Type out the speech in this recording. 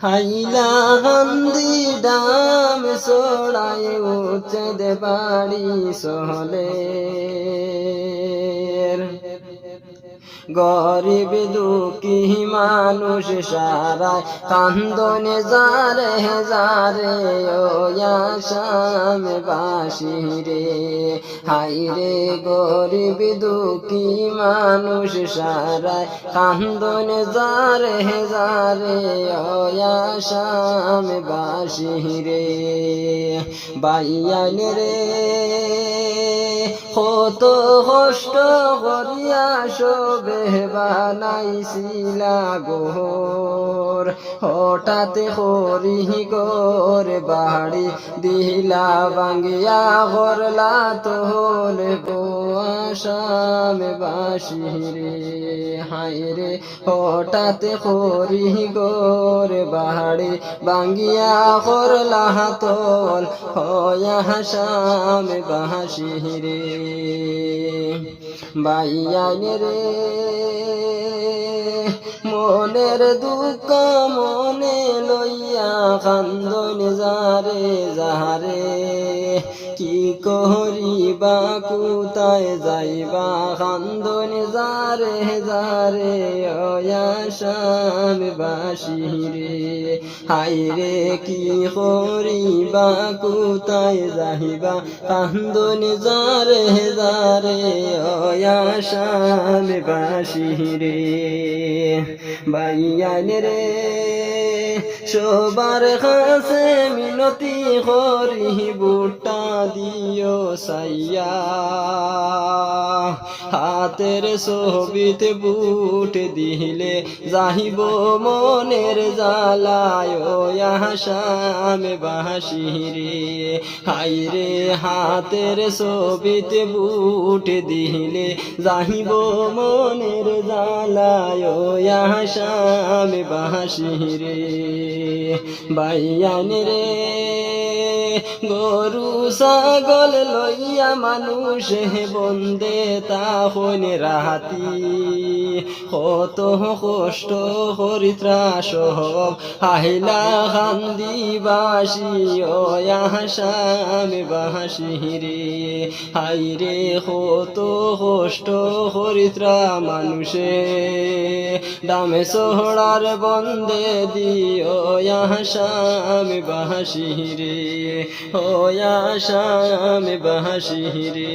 হাইলা হান্দি ডাম সোড়ায় উচ্ছেদ বাড়ি সহলে গরিব দুঃখী মানুষ সারায় কান্দনে যারে যারে ও আসাম বাসী রে। হাইরে গরিব দুঃখী মানুষ সারায় কান্দনে যারে যারে ও আসাম বাসী রে। বাইয়ান রে কত কষ্ট করিয়া শোবে বানাইছিলা গোর, হঠাৎ করি গোর বাড়ি দিলা ভাঙ্গিয়া করলা তোল গো আসাম বাসী রে। হায়রে হঠাৎ করি গোর বাড়ি ভাঙ্গিয়া করলা তোল হয়া আসাম বাসী রে। বাইয়ান রে মনের দুঃখ মনে লইয়া কান্দন যারে যারে, কি করিবা কোথায় যাইবা কান্দন যারে যারে ও আসাম বাসী রে। হায়রে কি করিবা কোথায় যাইবা কান্দন যারে যারে ও আসাম বাসী রে। বাইয়ান রে সবার কাছে মিনতি করি বুটা দিও সাইয়া, হাতের ছবিতে বুট দিলে যাইব মনের জ্বালায় ও আসাম বাসী রে। হায়রে হাতের ছবিতে বুট দিলে যাইব মনের জ্বালায় ও আসাম বাসী রে। বাইয়ান রে গরু ছাগল লইয়া মানুষ বন্দে তাহন রাতি, কত কষ্ট হরিত্রা সব হাইলা কান্দি বাসী ও আসাম বাসী রে। হায়রে কত কষ্ট হরিত্রা মানুষে দামে সোহড়ার বন্দে দিও আসাম বাসী রে ও আসাম বাসী রে।